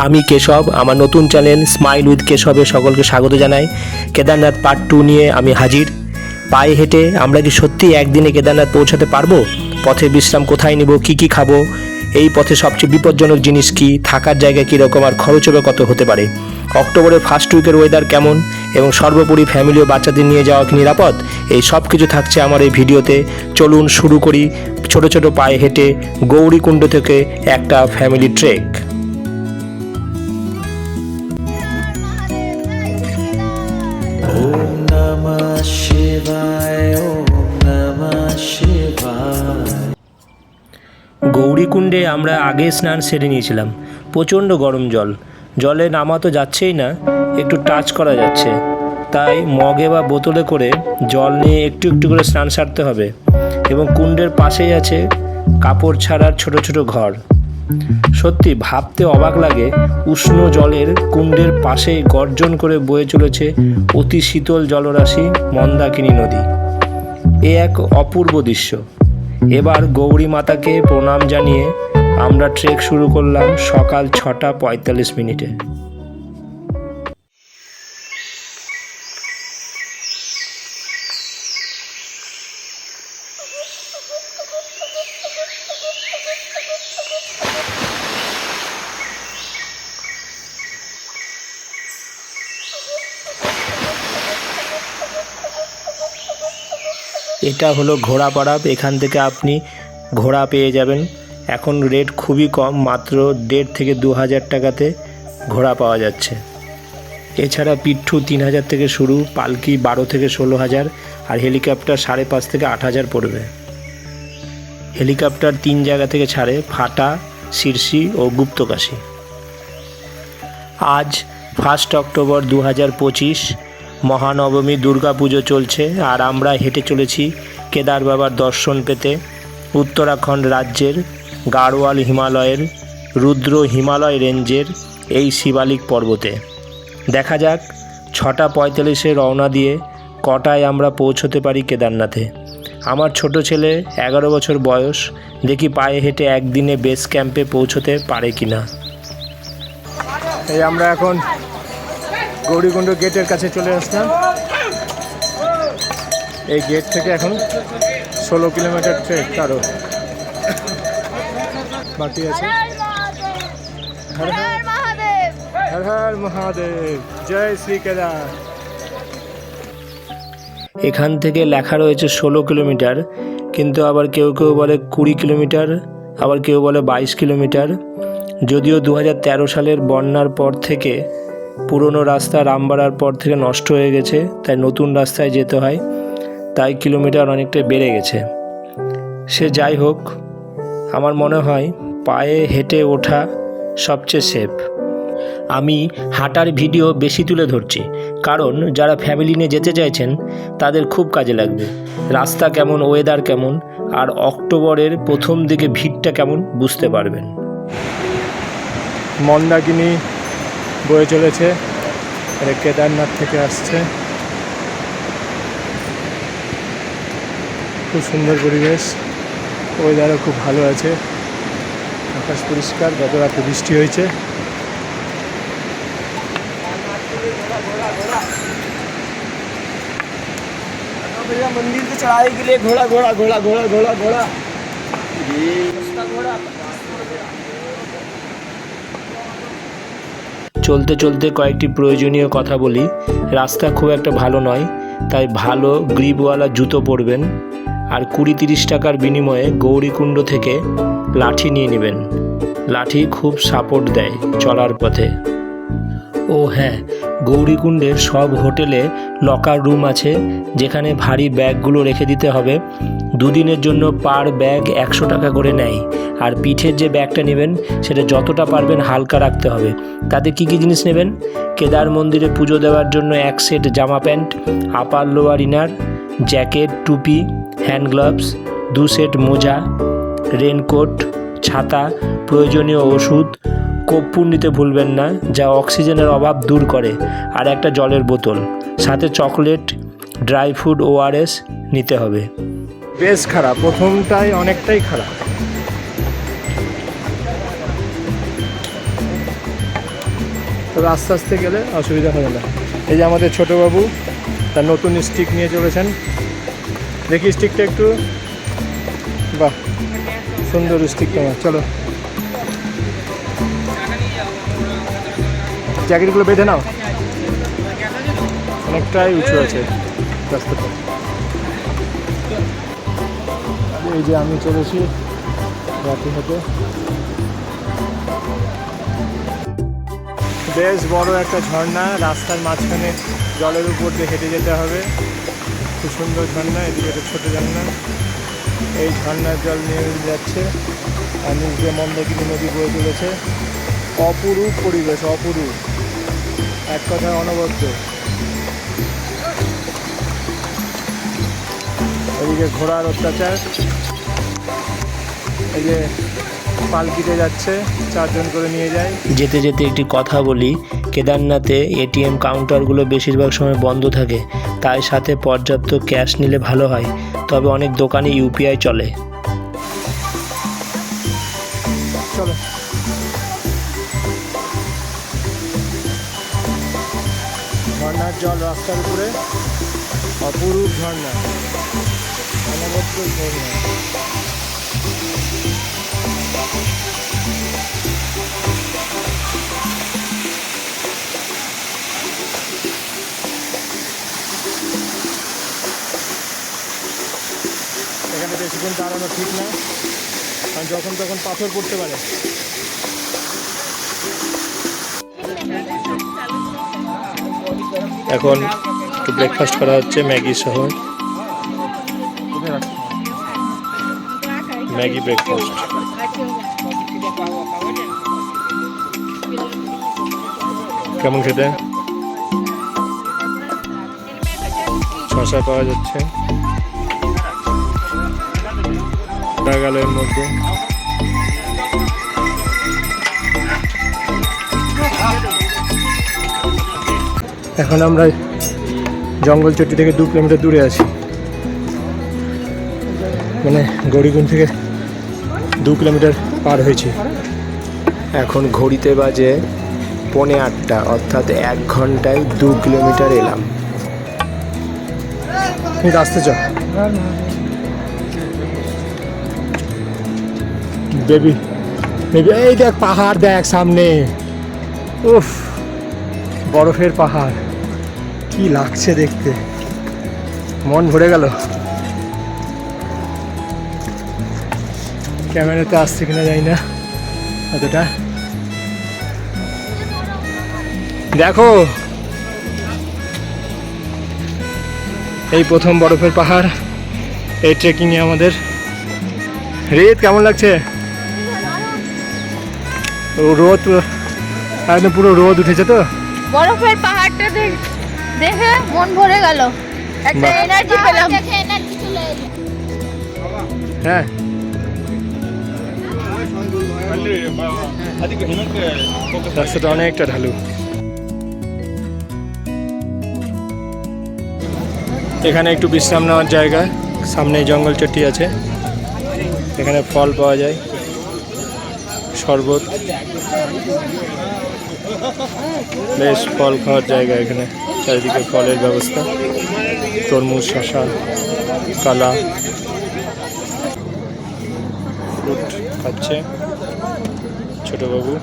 আমি কেশব, আমার নতুন চ্যানেল স্মাইল উইথ কেশবে সকলকে স্বাগত জানাই। কেদারনাথ পার্ট 2 নিয়ে আমি হাজির। পায়ে হেঁটে আমরা কি সত্যি একদিনে কেদারনাথ পৌঁছাতে পারবো? পথে বিশ্রাম কোথায় নিব, কি খাবো, এই পথে সবচেয়ে বিপজ্জনক জিনিস কি, থাকার জায়গা কীরকম, আর খরচও কত হতে পারে, অক্টোবরের ফার্স্ট উইকের ওয়েদার কেমন, এবং সর্বোপরি ফ্যামিলি ও বাচ্চাদের নিয়ে যাওয়া কি নিরাপদ, এই সব কিছু থাকছে আমার এই ভিডিওতে। চলুন শুরু করি ছোট ছোট পায়ে হেঁটে গৌরীকুণ্ড থেকে একটা ফ্যামিলি ট্রেক। ओम नमः शिवाय ओम नमः शिवाय। গৌরীকুণ্ডে আমরা আগে স্নান সেরে নিয়েছিলাম। প্রচণ্ড গরম জলে নামা তো যাচ্ছেই না, একটু টাচ করা যাচ্ছে, তাই মগে বা বোতলে করে জল নিয়ে একটু একটু করে স্নান সারতে হবে। এবং কুণ্ডের পাশেই আছে কাপড় ছাড়ার ছোট ছোট ঘর। সত্যি ভাবতে অবাক লাগে, উষ্ণ জলের কুণ্ডের পাশেই গর্জন করে বয়ে চলেছে অতি শীতল জলরাশি মন্দাকিনী নদী। এ এক অপূর্ব দৃশ্য। এবার গৌরী মাতাকে প্রণাম জানিয়ে আমরা ট্রেক শুরু করলাম সকাল 6:45। এটা হলো ঘোড়াপাড়া। এখান থেকে আপনি ঘোড়া পেয়ে যাবেন। এখন রেট খুবই কম, মাত্র 1,500 থেকে 2,000 টাকাতে ঘোড়া পাওয়া যাচ্ছে। এছাড়া পিঠু 3,000 থেকে শুরু, পালকি 12 থেকে 16,000, আর হেলিকপ্টার 5,500 থেকে 8,000 পড়বে। হেলিকপ্টার 3 জায়গা থেকে ছাড়ে, ফাটা, শিরসি ও গুপ্তকাশী। আজ 1 অক্টোবর 2025, মহানবমী, দুর্গাপুজো চলছে, আর আমরা হেঁটে চলেছি কেদার বাবার দর্শন পেতে উত্তরাখণ্ড রাজ্যের গাড়োয়াল হিমালয়ের রুদ্র হিমালয় রেঞ্জের এই শিবালিক পর্বতে। দেখা যাক 6:45 রওনা দিয়ে কটায় আমরা পৌঁছতে পারি কেদারনাথে। আমার ছোট ছেলে 11 বছর বয়স, দেখি পায়ে হেঁটে একদিনে বেস ক্যাম্পে পৌঁছতে পারে কিনা। এই আমরা এখন গৌরীকুণ্ড গেটের কাছে চলে আসলাম। এই গেট থেকে এখন 16 কিলোমিটার ট্রেক আরও বাকি আছে। হর হর মহাদেব, জয় শ্রী কেদার। এখান থেকে লেখা রয়েছে 16 কিলোমিটার, কিন্তু আবার কেউ কেউ বলে 20 কিলোমিটার, আবার কেউ বলে 22 কিলোমিটার। যদিও 2013 সালের বন্যার পর থেকে পুরনো রাস্তা রামবাড়ার পর থেকে নষ্ট হয়ে গেছে, তাই নতুন রাস্তায় যেতে হয়, তাই কিলোমিটার অনেকটা বেড়ে গেছে। সে যাই হোক, আমার মনে হয় পায়ে হেঁটে ওঠা সবচেয়ে সেফ। আমি হাঁটার ভিডিও বেশি তুলে ধরছি, কারণ যারা ফ্যামিলি নিয়ে যেতে চাইছেন তাদের খুব কাজে লাগবে। রাস্তা কেমন, ওয়েদার কেমন, আর অক্টোবরের প্রথম দিকে ভিড়টা কেমন বুঝতে পারবেন। মন্দাকিনী বয়ে চলেছে, এটা কেদারনাথ থেকে আসছে। খুব সুন্দর পরিবেশ, ওয়েদারও খুব ভালো আছে, আকাশ পরিষ্কার, গত রাতে বৃষ্টি হয়েছে। मंदिर के चढ़ाई के लिए घोड़ा घोड़ा घोड़ा घोड़ा घोड़ा घोड़ा घोड़ा। চলতে চলতে কয়েকটি প্রয়োজনীয় কথা বলি। রাস্তা খুব একটা ভালো নয়, তাই ভালো গ্রিপওয়ালা জুতো পরবেন। আর 20-30 টাকার বিনিময়ে গৌরীকুণ্ড থেকে লাঠি নিয়ে নেবেন। লাঠি খুব সাপোর্ট দেয় চলার পথে। ও হ্যাঁ, গৌরীকুণ্ডের সব হোটেলে লকার রুম আছে, যেখানে ভারী ব্যাগগুলো রেখে দিতে হবে। 2 দিনের জন্য পার ব্যাগ 100 টাকা করে নেয়। আর পিঠের যে ব্যাগটা নেবেন সেটা যতটা পারবেন হালকা রাখতে হবে। তাতে কী কী জিনিস নেবেন? কেদার মন্দিরে পুজো দেওয়ার জন্য 1 সেট জামা pant, upper lower inner, jacket, টুপি, হ্যান্ড গ্লাভস, 2 সেট মোজা, রেনকোট, ছাতা, প্রয়োজনীয় ওষুধ, কর্পূর নিতে ভুলবেন না, যা অক্সিজেনের অভাব দূর করে, আর একটা জলের বোতল, সাথে চকলেট, ড্রাই ফ্রুট, ORS নিতে হবে। বেশ খারাপ, প্রথমটাই অনেকটাই খারাপ। তবে আস্তে আস্তে গেলে অসুবিধা হবে না। এই যে আমাদের ছোটোবাবু তার নতুন স্টিক নিয়ে চলেছেন, দেখি স্টিকটা একটু, বাহ সুন্দর স্টিক তোমার। চলো জ্যাকেটগুলো বেঁধে নাও, অনেকটাই উঁচু আছে রাস্তাটা। এই যে আমি চলেছি রাতে হাতে, বেশ বড় একটা ঝর্ণা, রাস্তার মাঝখানে জলের উপর দিয়ে হেঁটে যেতে হবে। খুব সুন্দর ঝর্ণা, এদিকে একটা ছোটো ঝর্ণা, এই ঝর্ণার জল নিয়ে যাচ্ছে আর নিচ দিয়ে মন্দাকিনী নদী বয়ে চলেছে। অপরূপ পরিবেশ, অপরূপ, এক কথায় অনবদ্য। এদিকে ঘোড়ার অত্যাচার, এই যে পালকিতে যাচ্ছে, 4 জন করে নিয়ে যায়। যেতে যেতে একটি কথা বলি, কেদারনাথে এটিএম কাউন্টারগুলো বেশিরভাগ সময় বন্ধ থাকে, তাই সাথে পর্যাপ্ত ক্যাশ নিলে ভালো হয়। তবে অনেক দোকানে ইউপিআই চলে। চলো ঝর্ণার জল রাস্তার উপরে, অপরূপ ঝর্ণা, অনবদ্য ঝর্ণা। এখানে বেশিক্ষণ দাঁড়ানো ঠিক না, কারণ যখন তখন পাথর পড়তে পারে। এখন একটু ব্রেকফাস্ট করা হচ্ছে ম্যাগি সহ, ম্যাগি ব্রেকফাস্ট। কেমন খেতে? শসা পাওয়া যাচ্ছে, গেল এর মধ্যে। এখন আমরা জঙ্গল চটি থেকে 2 কিলোমিটার দূরে আছি, মানে গৌরীকুণ্ড থেকে 2 কিলোমিটার পার হয়েছি। এখন ঘড়িতে বাজে 7:45, অর্থাৎ 1 ঘন্টায় 2 কিলোমিটার এলাম। তুমি আসতে চাও বেবি? বেবি এই দেখ পাহাড়, দেখ সামনে, উফ বরফের পাহাড়, কি লাগছে দেখতে, মন ভরে গেল। ক্যামেরাতে আসছে কিনা জানি না অতটা। দেখো এই প্রথম বরফের পাহাড়, এই ট্রেকিংয়ে আমাদের। রেত কেমন লাগছে? রোদ একদম পুরো রোদ উঠেছে তো, বরফের পাহাড়টা দেখে মন ভরে গেল, একটা এনার্জি পেলাম। হ্যাঁ রাস্তাটা অনেকটা ঢালু। এখানে একটু বিশ্রাম নেওয়ার জায়গা, সামনে জঙ্গল চটি আছে, এখানে ফল পাওয়া যায়, শরবত, বেশ ফল খাওয়ার জায়গা। এখানে চারিদিকে ফলের ব্যবস্থা, তরমুজ, শসা, কলা, ফ্রুট খাচ্ছে ছোটবাবু।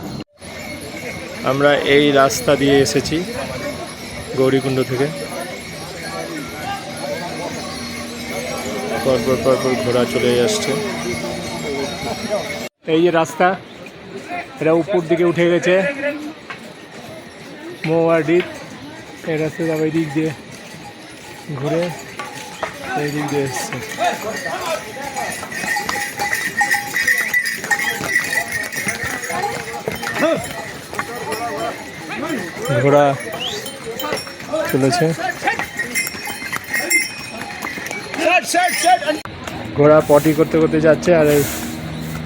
আমরা এই রাস্তা দিয়ে এসেছি গৌরীকুণ্ড থেকে। পরপর পরপর ঘোড়া চলে আসছে। এই যে রাস্তা, এটা উপর দিকে উঠে গেছে মৌয়াডিত। এই রাস্তা যাবে এই দিক দিয়ে, ঘুরে এই দিক দিয়ে এসছে। ঘোড়া চলেছে, ঘোড়া পটি করতে করতে যাচ্ছে, আর এই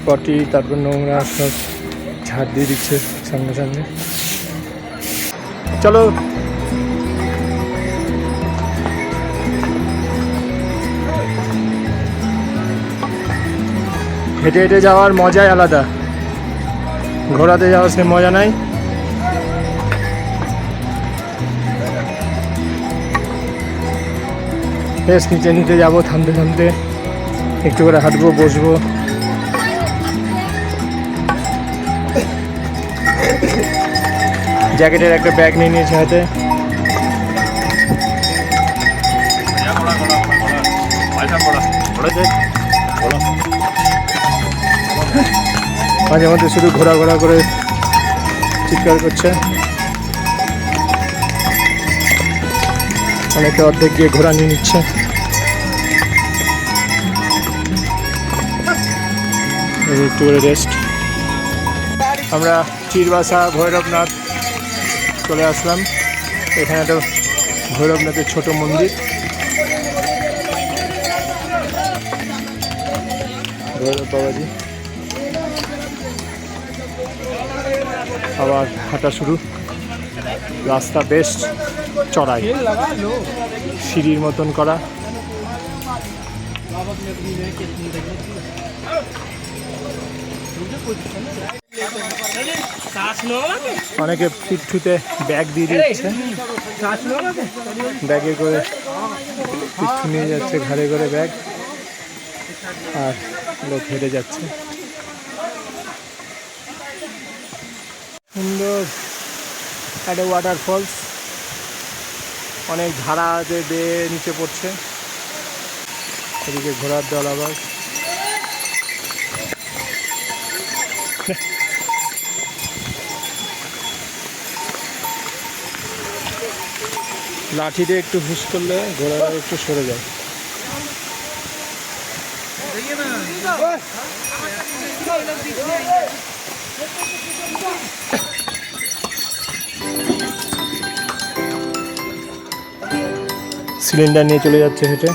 পটি তারপর নোংরা সব ঝাড় দিয়ে দিচ্ছে সঙ্গে সঙ্গে। চলো হেঁটে হেঁটে যাওয়ার মজাই আলাদা, ঘোড়াতে যাওয়ার সে মজা নাই। বেশ নিচে নিচে যাবো, থামতে থামতে একটু করে হাঁটবো, বসবো। জ্যাকেটের একটা ব্যাগ নিয়ে নিয়েছে হাতে। মাঝে মধ্যে শুধু ঘোরাঘোরা করে চিৎকার করছে। অনেকে অর্ধেক গিয়ে ঘোরা নিয়ে নিচ্ছে। একটু করে রেস্ট। আমরা চিরবাসা ভৈরবনাথ চলে আসলাম। এখানে একটা ভৈরবনাথের ছোট মন্দির, ভৈরব বাবাজি। আবার হাঁটা শুরু। রাস্তা বেশ চড়াই, সিঁড়ির মতন করা। অনেকে পিঠুতে ব্যাগ দিয়ে দিচ্ছে, ব্যাগে করে পিঠু নিয়ে যাচ্ছে, ঘাড়ে করে ব্যাগ, আর লোক হেঁটে যাচ্ছে। সুন্দর একটা ওয়াটারফলস, অনেক ধারাতে বেয়ে নিচে পড়ছে। এদিকে ঘোড়ার দল আবার। লাঠি দিয়ে একটু হুশ করলে ঘোড়াটা একটু সরে যায়। সিলিন্ডার নিয়ে চলে যাচ্ছে হেঁটে।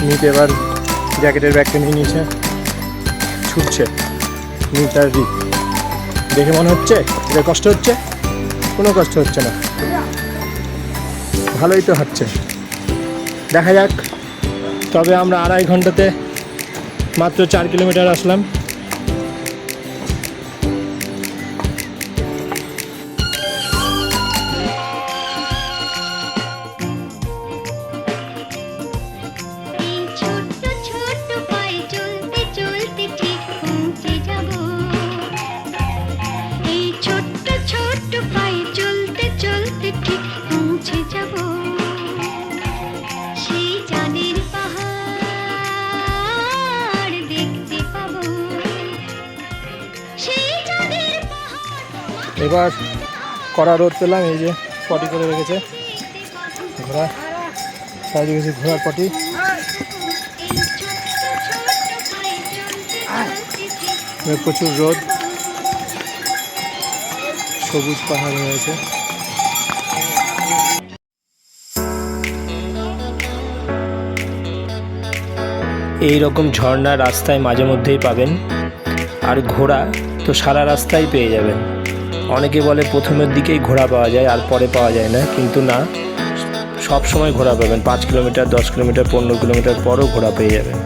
নিতে এবার জ্যাকেটের ব্যাগটা নিয়ে নিয়েছে, ছুটছে। মিটার দেখে মনে হচ্ছে এটা কষ্ট হচ্ছে, কোনো কষ্ট হচ্ছে না, ভালোই তো হাঁটছে। দেখা যাক। তবে আমরা 2.5 ঘন্টাতে মাত্র 4 কিলোমিটার আসলাম। এবার কড়া রোদ পেলাম, এই যে পটি করে রেখেছে ঘোড়া, সাইডে গেছে ঘোড়ার পটি। প্রচুর রোদ, সবুজ পাহাড় হয়েছে। এই রকম ঝর্ণা রাস্তায় মাঝে মধ্যেই পাবেন, আর ঘোড়া তো সারা রাস্তায় পেয়ে যাবেন। অনেকে বলে প্রথমের দিকেই ঘোড়া পাওয়া যায় আর পরে পাওয়া যায় না, কিন্তু না, সব সময় ঘোড়া পাবেন। 5 কিলোমিটার, 10 কিলোমিটার, 15 কিলোমিটার পরও ঘোড়া পেয়ে যাবেন।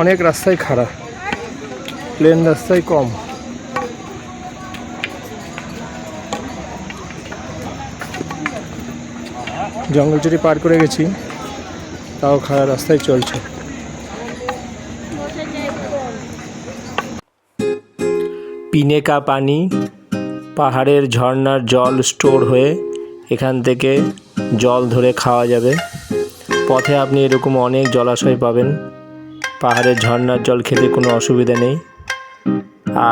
অনেক রাস্তায় খারাপ, প্লেন রাস্তায় কম। জঙ্গল চুরি পার করে গেছি, তাও খারাপ রাস্তায় চলছে। পিনেকা পানি, পাহাড়ের ঝর্ণার জল স্টোর হয়ে এখান থেকে জল ধরে খাওয়া যাবে। পথে আপনি এরকম অনেক জলাশয় পাবেন, পাহাড়ের ঝর্ণার জল খেতে কোনো অসুবিধা নেই।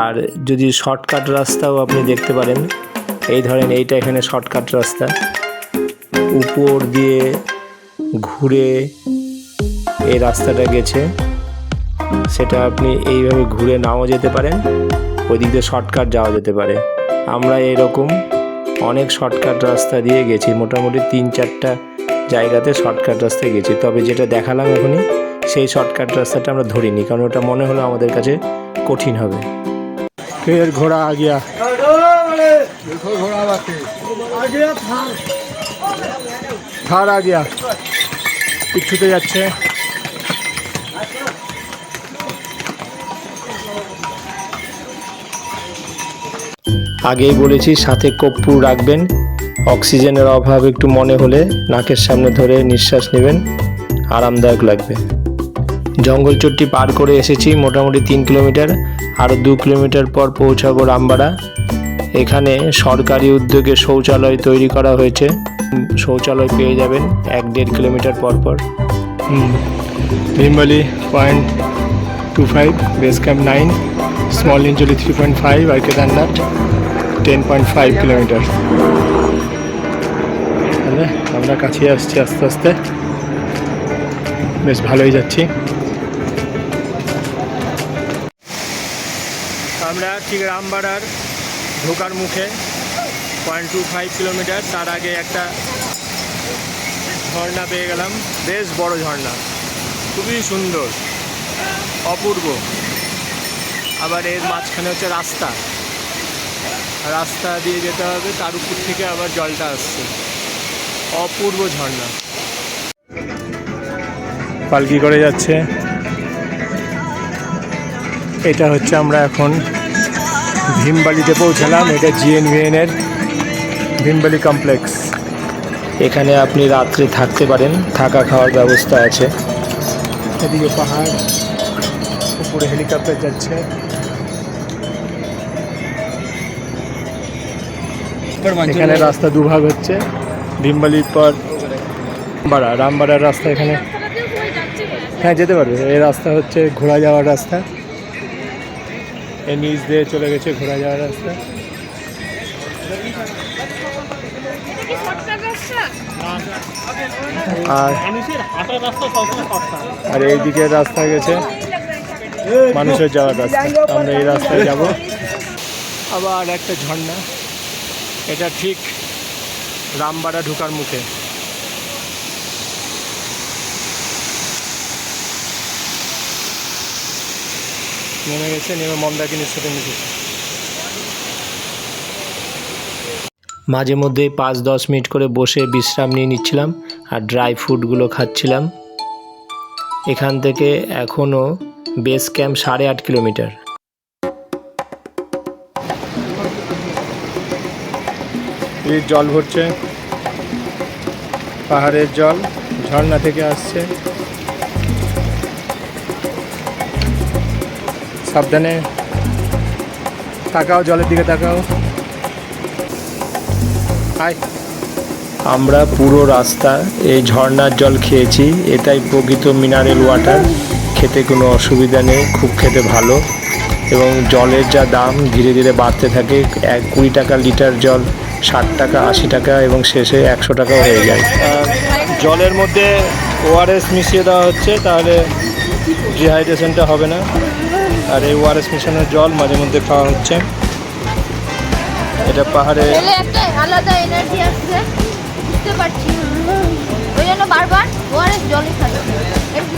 আর যদি শর্টকাট রাস্তাও আপনি দেখতে পারেন, এই ধরেন এইটা এখানে শর্টকাট রাস্তা, উপর দিয়ে ঘুরে এই রাস্তাটা গেছে, সেটা আপনি এইভাবে ঘুরে নাও যেতে পারেন, ওই দিক দিয়ে শর্টকাট যাওয়া যেতে পারে। আমরা এরকম অনেক শর্টকাট রাস্তা দিয়ে গেছি, মোটামুটি 3-4টা জায়গাতে শর্টকাট রাস্তায় গেছি। তবে যেটা দেখালাম এখনই, সেই শর্টকাট রাস্তাটা আমরা ধরিনি, কারণ ওটা মনে হলো আমাদের কাছে কঠিন হবে। ফের ঘোড়া আগিয়া, থার আগিয়া পিছুতে যাচ্ছে। আগেই বলেছি সাথে কর্পূর রাখবেন। অক্সিজেনের অভাব একটু মনে হলে নাকের সামনে ধরে নিঃশ্বাস নেবেন, আরামদায়ক লাগবে। জঙ্গল চট্টি পার করে এসেছি মোটামুটি 3 কিলোমিটার, আরও 2 কিলোমিটার পর পৌঁছাবো রামবাড়া। এখানে সরকারি উদ্যোগে শৌচালয় তৈরি করা হয়েছে, শৌচালয় পেয়ে যাবেন 1-1.5 কিলোমিটার পর পর। ভীমবালি 0.25, বেস ক্যাম্প 9, স্মল নিনচলি 3.5 আর কেদারনাথ 10.5 কিলোমিটার। তাহলে আমরা কাছে আসছি আস্তে আস্তে, বেশ ভালোই যাচ্ছি। আমরা ঠিক রামবাড়ার ঢোকার মুখে 0.25 কিলোমিটার, তার আগে একটা ঝর্ণা পেয়ে গেলাম, বেশ বড় ঝর্ণা, খুবই সুন্দর, অপূর্ব। আবার এর মাঝখানে হচ্ছে রাস্তা, রাস্তা দিয়ে যেতে হবে, তার উপর থেকে আবার জলটা আসছে, অপূর্ব ঝর্ণা। পালকি করে যাচ্ছে, এটা হচ্ছে আমরা এখন ভীমবালিতে পৌঁছালাম। এটা GNVN এর ভীমবালি কমপ্লেক্স। এখানে আপনি রাত্রে থাকতে পারেন, থাকা খাওয়ার ব্যবস্থা আছে। এদিকে পাহাড়, উপরে হেলিকপ্টার যাচ্ছে। এখানে রাস্তা দুভাগ হচ্ছে, ভীমবালির পর রামবাড়ার রাস্তা। এখানে হ্যাঁ যেতে পারবে, এই রাস্তা হচ্ছে ঘোড়া যাওয়ার রাস্তা, এর নিচ দিয়ে চলে গেছে ঘোড়া যাওয়ার রাস্তা। আর এইদিকে রাস্তা গেছে মানুষের যাওয়ার রাস্তা, আমরা এই রাস্তায় যাব। আবার একটা ঝর্ণা, এটা ঠিক রামবাড়া ঢোকার মুখে। নেমে গেছে, নেমে মন্দাকিনীর সাথে মিশেছে। মাঝে মধ্যে 5-10 মিনিট করে বসে বিশ্রাম নিয়ে নিচ্ছিলাম আর ড্রাই ফ্রুটগুলো খাচ্ছিলাম। এখান থেকে এখনও বেস ক্যাম্প 8.5 কিলোমিটার। এই জল ভরছে, পাহাড়ের জল ঝর্ণা থেকে আসছে। সাবধানে তাকাও, জলের দিকে তাকাও। আমরা পুরো রাস্তা এই ঝর্ণার জল খেয়েছি, এটাই প্রকৃত মিনারেল ওয়াটার। খেতে কোনো অসুবিধা নেই, খুব খেতে ভালো, এবং জলের যা দাম ধীরে ধীরে বাড়তে থাকে। 20 টাকা লিটার জল 60 টাকা, 80 টাকা এবং শেষে 100 টাকাও হয়ে যায়। জলের মধ্যে ORS মিশিয়ে দেওয়া হচ্ছে, তাহলে ডিহাইড্রেশনটা হবে না। আর এই ORS মিশানোর জল মাঝে মধ্যে খাওয়া হচ্ছে। এটা পাহাড়ে একটা আলাদা এনার্জি আসছে, বুঝতে পারছি, ওই জন্য বারবার ওআরএস জলই খাচ্ছি।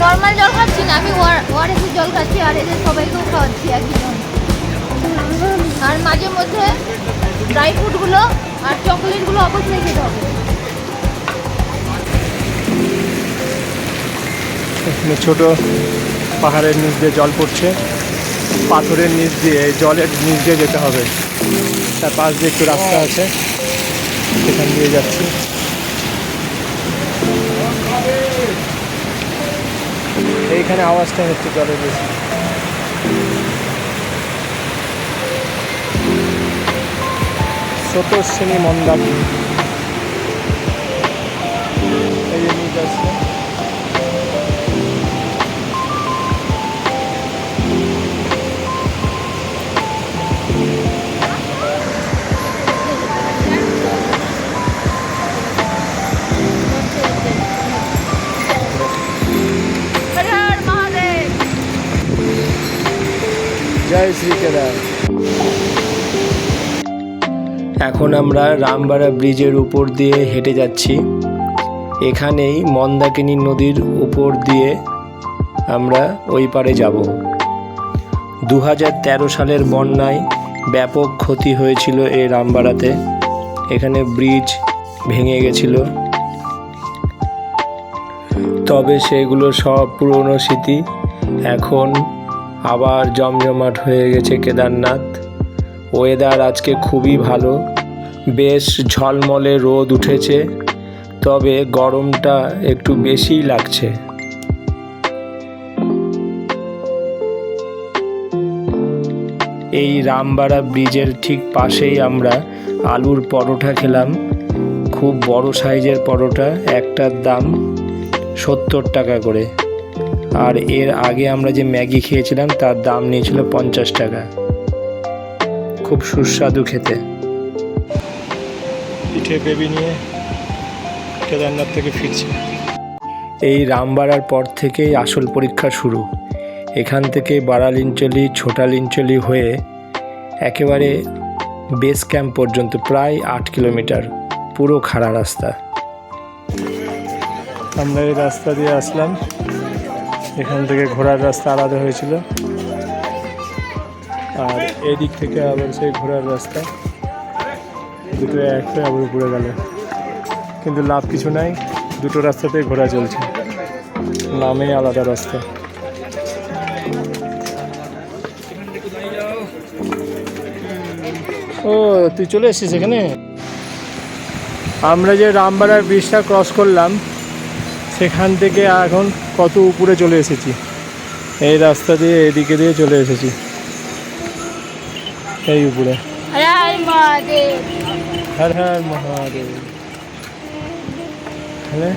নর্মাল জল খাচ্ছি না, আমি ওআরএস জল খাচ্ছি, আর এদের সবাইকেও খাওয়াচ্ছি একই জল। আর মাঝে মধ্যে ড্রাই ফ্রুটগুলো আর চকলেটগুলো অবশ্যই খেতে হবে। এখানে ছোট পাহাড়ের নিচ দিয়ে জল পড়ছে, পাথরের নিচ দিয়ে, জলের নিচ দিয়ে যেতে হবে। তার পাশ দিয়ে একটু রাস্তা আছে, সেখান দিয়ে যাচ্ছি। এইখানে আওয়াজটা হচ্ছে জলের বেশি। স্রোতস্বিনী মন্দাকিনী, এই যে নিচ আসছে। জয় শ্রী কেদার। এখন আমরা রামবাড়া ব্রিজের উপর দিয়ে হেঁটে যাচ্ছি। এখানেই মন্দাকিনী নদীর উপর দিয়ে আমরা ওই পারে যাব। 2013 সালের বন্যায় ব্যাপক ক্ষতি হয়েছিল এই রামবাড়াতে। এখানে ব্রিজ ভেঙে গেছিল, তবে সেগুলো সব পুরনো স্মৃতি। এখন আবার জমজমাট হয়ে গেছে কেদারনাথ। ওয়েদার আজকে খুবই ভালো, বেশ ঝলমলে রোদ উঠেছে, তবে গরমটা একটু বেশিই লাগছে। এই রামবাড়া ব্রিজের ঠিক পাশেই আমরা আলুর পরোটা খেলাম। খুব বড় সাইজের পরোটা, একটার দাম 70 টাকা করে। আর এর আগে আমরা যে ম্যাগি খেয়েছিলাম তার দাম নিয়েছিল 50 টাকা। খুব সুস্বাদু খেতে। পিঠে বেবি নিয়ে কেদারনাথ থেকে ফিরছি। এই রামবাড়ার পর থেকেই আসল পরীক্ষা শুরু। এখান থেকে বারালিঞ্চলি, ছোটালিঞ্চলি হয়ে একেবারে বেস ক্যাম্প পর্যন্ত প্রায় 8 কিলোমিটার, পুরো খাড়া রাস্তা। আমরা এই রাস্তা দিয়ে আসলাম, এখান থেকে ঘোড়ার রাস্তা আলাদা হয়েছিল, আর এদিক থেকে আবার সেই ঘোড়ার রাস্তা, দুটো একটা আবার উপরে গেল। কিন্তু লাভ কিছু নাই, দুটো রাস্তাতেই ঘোড়া চলছে, নামেই আলাদা রাস্তা। ও তুই চলে এসেছিস এখানে? আমরা যে রামবাড়ার ব্রিজটা ক্রস করলাম সেখান থেকে এখন কত উপরে চলে এসেছি। এই রাস্তা দিয়ে এদিকে দিয়ে চলে এসেছি, এই উপরে। হর হর মহাদেব। হ্যাঁ,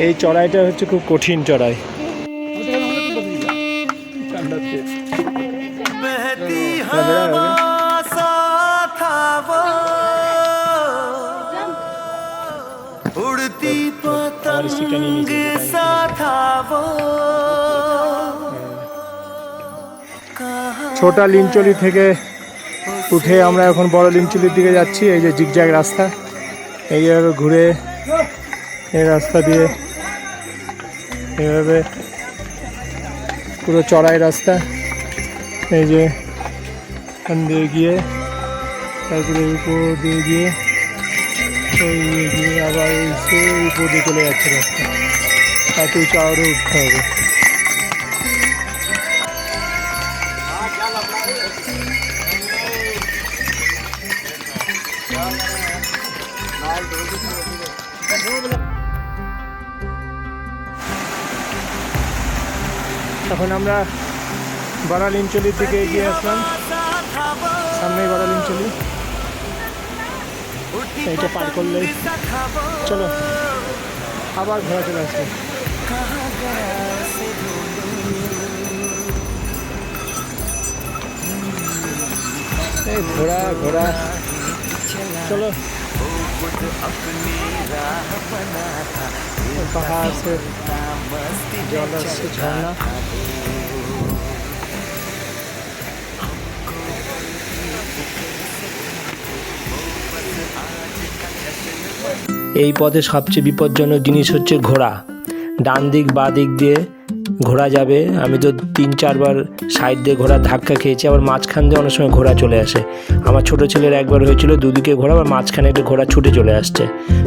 এই চড়াইটা হচ্ছে খুব কঠিন চড়াই। उड़ती पतंग सा था वो। ছোটা লিঞ্চলি থেকে উঠে আমরা এখন বড় লিঞ্চলির দিকে যাচ্ছি। এই যে জিগজ্যাগ রাস্তা, এইভাবে ঘুরে এই রাস্তা দিয়ে এইভাবে পুরো চড়াই রাস্তা। এই যে এখান দিয়ে গিয়ে তারপরে উপর দিয়ে গিয়ে ওই গিয়ে আবার সেই উপর দিয়ে চলে যাচ্ছে রাস্তা, এত চাওয়ারে উঠতে হবে। এখন আমরা বারালিঞ্চলির দিকে এগিয়ে আসলাম, সামনেই বারালিঞ্চলি। এইটা পার করলেই চলো আবার ঘোরা চলে আসবে। এই ঘোরা ঘোরা চলো। পাহাড় से জল আসছে, ঝর্ণা। এই পথে সবচেয়ে বিপজ্জনক জিনিস হচ্ছে ঘোড়া। ডান দিক বা দিক দিয়ে ঘোড়া যাবে, আমি তো 3-4 বার সাইড দিয়ে ঘোড়া ধাক্কা খেয়েছি, আবার মাঝখান দিয়ে অনেক সময় ঘোড়া চলে আসে। আমার ছোটো ছেলের একবার হয়েছিল, দুদিকে ঘোড়া, আবার মাঝখানে একটা ঘোড়া ছুটে চলে আসছে,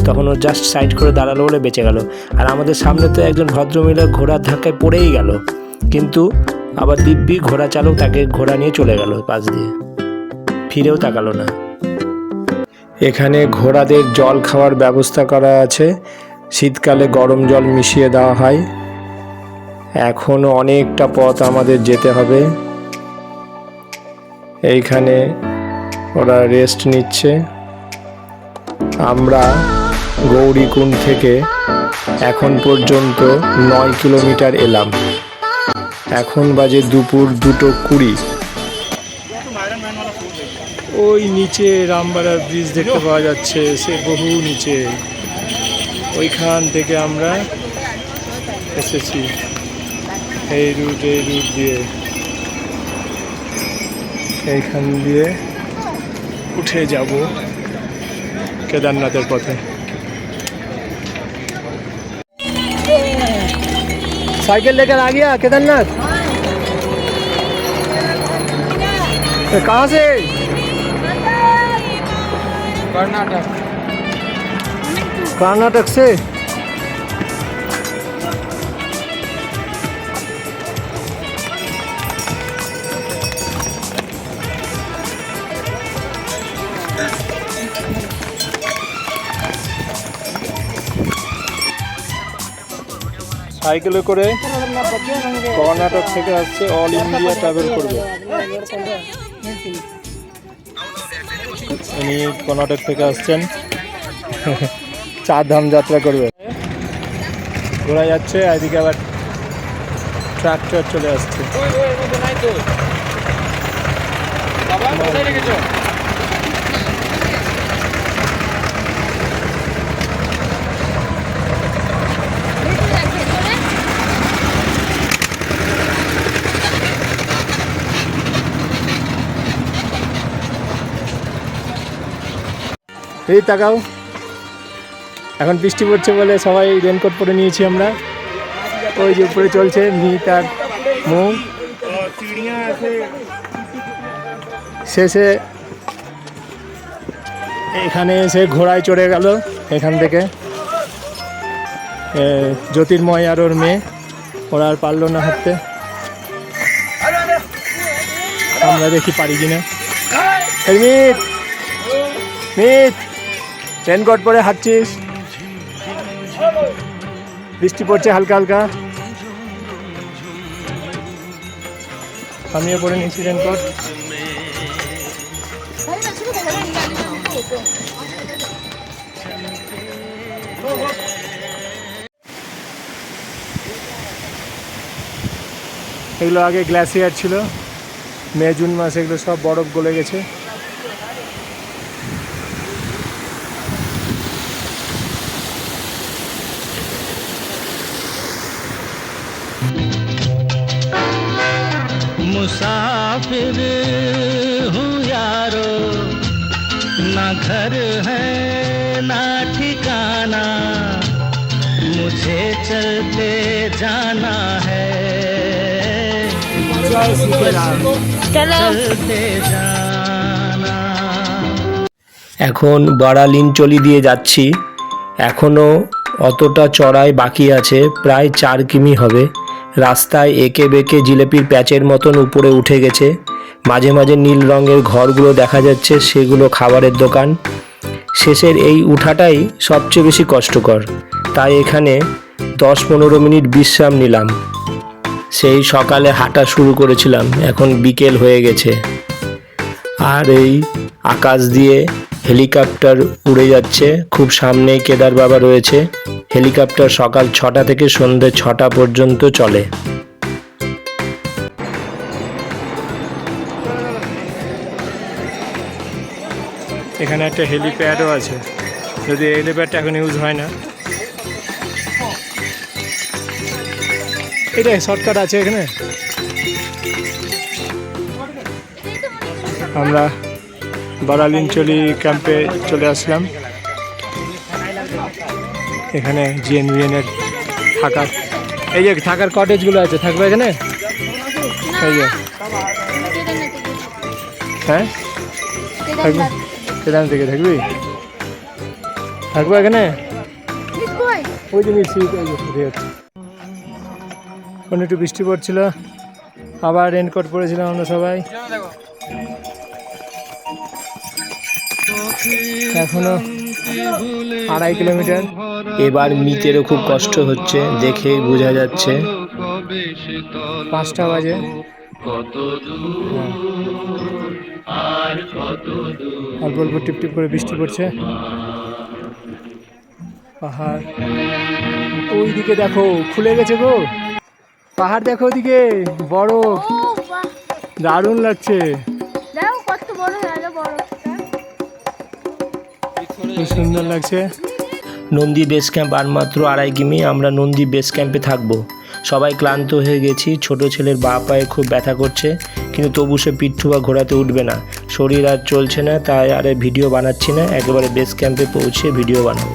তখন ও জাস্ট সাইড করে দাঁড়ালো বলে বেঁচে গেল। আর আমাদের সামনে তো একজন ভদ্রমহিলা ঘোড়ার ধাক্কায় পড়েই গেল, কিন্তু আবার দিব্যি ঘোড়া চালক তাকে ঘোড়া নিয়ে চলে গেল পাশ দিয়ে, ফিরেও তাকালো না। এখানে ঘোড়াদের জল খাওয়ার ব্যবস্থা করা আছে, শীতকালে গরম জল মিশিয়ে দেওয়া হয়। এখনও অনেকটা পথ আমাদের যেতে হবে। এইখানে ওরা রেস্ট নিচ্ছে। আমরা গৌরীকুণ্ড থেকে এখন পর্যন্ত 9 কিলোমিটার এলাম। এখন বাজে দুপুর 2:20। ওই নিচে রামবাড়া ব্রিজ দেখতে পাওয়া যাচ্ছে, সে বহু নিচে, ওইখান থেকে আমরা এসেছি এই রুট দিয়ে, এইখান দিয়ে উঠে যাব কেদারনাথের পথে। साइकिल लेकर आ गया केदारनाथ? कहाँ से? कर्नाटक। कर्नाटक से? সাইকেলে করে কর্ণাটক থেকে আসছে, অল ইন্ডিয়া ট্রাভেল করবে। উনি কর্ণাটক থেকে আসছেন, 4 ধাম যাত্রা করবে। ঘোরা যাচ্ছে, এদিকে আবার ট্রাক্টর চলে আসছে। এই তাকাও, এখন বৃষ্টি পড়ছে বলে সবাই রেনকোট পরে নিয়েছি আমরা। ওই যে উপরে চলছে মিহিত আর মৌ। শেষে এখানে এসে ঘোড়ায় চড়ে গেল এখান থেকে জ্যোতির্ময় আর ওর মেয়ে। ওরা আর পারলো না হাঁটতে, আমরা দেখি পারি কিনা। মিত মিত রেনকোট পরে হাঁটছিস, বৃষ্টি পড়ছে হালকা হালকা। আমিও পরে নিয়েছি রেনকোট। এগুলো আগে গ্লাসিয়ার ছিল, মে জুন মাসে এগুলো সব বরফ গলে গেছে। मुसाफिर हूँ यारो, ना घर है ना ठिकाना, मुझे चलते जाना है, चलते जाना। এখন বারালিনচলি দিয়ে যাচ্ছি। এখনও অতটা চড়াই বাকি আছে, প্রায় 4 কিমি হবে। রাস্তায় এঁকে বেঁকে জিলেপির প্যাচের মতন উপরে উঠে গেছে। মাঝে মাঝে নীল রঙের ঘরগুলো দেখা যাচ্ছে, সেগুলো খাবারের দোকান। শেষের এই উঠাটাই সবচেয়ে বেশি কষ্টকর, তাই এখানে 10-15 মিনিট বিশ্রাম নিলাম। সেই সকালে হাঁটা শুরু করেছিলাম, এখন বিকেল হয়ে গেছে। আর এই আকাশ দিয়ে হেলিকপ্টার উড়ে যাচ্ছে, খুব সামনেই কেদার বাবা রয়েছে। হেলিকপ্টার সকাল 6টা থেকে সন্ধ্যে 6টা পর্যন্ত চলে। এখানে একটা হেলিপ্যাডও আছে, যদি হেলিপ্যাডটা এখন ইউজ হয় না। এটা শর্টকাট আছে এখানে। আমরা বারালিনচলি ক্যাম্পে চলে আসলাম। এখানে জিএনভিএনের থাকার, এই যে থাকার কটেজগুলো আছে, থাকবে এখানে। এই যে হ্যাঁ, থাকবে কেদার থেকে থাকবি, থাকবো এখানে। ওই যে নিচ্ছি, ওখানে একটু বৃষ্টি পড়ছিল, আবার রেনকোট পরেছিলাম আমরা সবাই। এখনো 2.5 কিলোমিটার। এবার মিতেরও খুব কষ্ট হচ্ছে, দেখেই বোঝা যাচ্ছে। 5টা বাজে। অল্প অল্প টিপ টিপ করে বৃষ্টি পড়ছে। পাহাড় ওই দিকে দেখো, খুলে গেছে গো পাহাড়, দেখো ওদিকে বরফ, দারুণ লাগছে। খুব সুন্দর লাগছে। নন্দী বেস ক্যাম্প আর মাত্র 2.5 কিমি, আমরা নন্দী বেস ক্যাম্পে থাকবো। সবাই ক্লান্ত হয়ে গেছি, ছোট ছেলের বাঁ পায়ে খুব ব্যথা করছে, কিন্তু তবু সে পিঠু বা ঘোরাতে উঠবে না। শরীর আর চলছে না, তাই আর ভিডিও বানাচ্ছি না, একেবারে বেস ক্যাম্পে পৌঁছে ভিডিও বানাবো।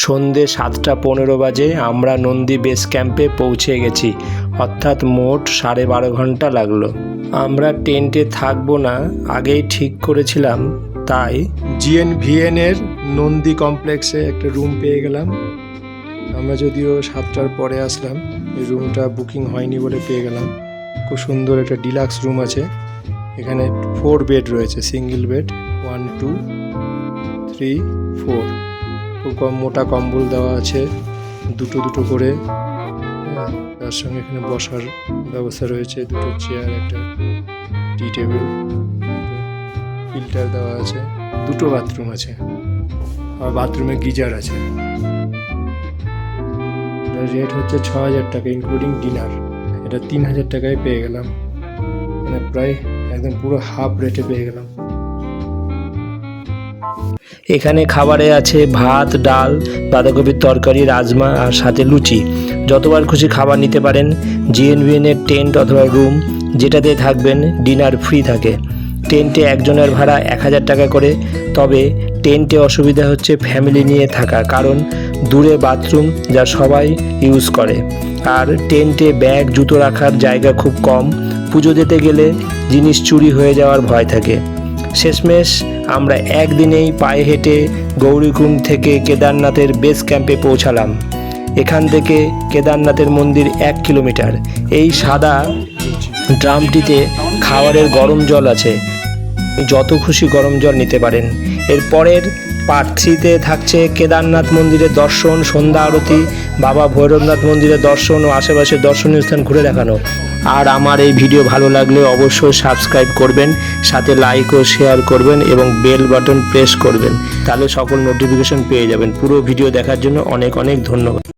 সন্ধে 7টা 15 বাজে আমরা নন্দী বেস ক্যাম্পে পৌঁছে গেছি, অর্থাৎ মোট 12.5 ঘন্টা লাগলো। আমরা টেন্টে থাকবো না, আগেই ঠিক করেছিলাম, তাই জিএনভিএনের নন্দী কমপ্লেক্সে একটা রুম পেয়ে গেলাম। আমরা যদিও 7টার পরে আসলাম, এই রুমটা বুকিং হয়নি বলে পেয়ে গেলাম। খুব সুন্দর একটা ডিলাক্স রুম আছে, এখানে 4 বেড রয়েছে, সিঙ্গেল বেড, 1 2 3 4। খুব মোটা কম্বল দেওয়া আছে, দুটো করে। তার সঙ্গে এখানে বসার ব্যবস্থা রয়েছে, দুটো চেয়ার, একটা টি টেবিল, ফিল্টার দেওয়া আছে, দুটো বাথরুম আছে, আর বাথরুমে গিজার আছে। রেট হচ্ছে 6,000 টাকা ইনক্লুডিং ডিনার। এটা 3,000 টাকায় পেয়ে গেলাম, মানে প্রায় একদম পুরো হাফ রেটে পেয়ে গেলাম। এখানে খাবারে আছে ভাত, ডাল, বাঁধাকপির তরকারি, রাজমা আর সাথে লুচি। যতবার খুশি খাবার নিতে পারেন। GNVN এর টেন্ট অথবা রুম যেটাতে থাকবেন ডিনার ফ্রি থাকে। টেন্টে একজনের ভাড়া 1,000 টাকা করে। তবে টেন্টে অসুবিধা হচ্ছে ফ্যামিলি নিয়ে থাকা, কারণ দূরে বাথরুম যা সবাই ইউজ করে, আর টেন্টে ব্যাগ জুতো রাখার জায়গা খুব কম। পুজো দিতে গেলে জিনিস চুরি হয়ে যাওয়ার ভয় থাকে। শেষমেশ আমরা একদিনেই পায়ে হেঁটে গৌরীকুণ্ড থেকে কেদারনাথের বেস ক্যাম্পে পৌঁছালাম। এখান থেকে কেদারনাথের মন্দির 1 কিলোমিটার। এই সাদা ড্রামটিতে খাবারের গরম জল আছে, যত খুশি গরম জল নিতে পারেন। এর পরের পার্ট 3-তে থাকছে কেদারনাথ মন্দিরের দর্শন, সন্ধ্যা আরতি, বাবা ভৈরবনাথ মন্দিরের দর্শন ও আশেপাশের দর্শনীয় স্থান ঘুরে দেখানো। আর আমার এই ভিডিও ভালো লাগলে অবশ্যই সাবস্ক্রাইব করবেন, সাথে লাইক ও শেয়ার করবেন এবং বেল বাটন প্রেস করবেন, তাহলে সকল নোটিফিকেশন পেয়ে যাবেন। পুরো ভিডিও দেখার জন্য অনেক অনেক ধন্যবাদ।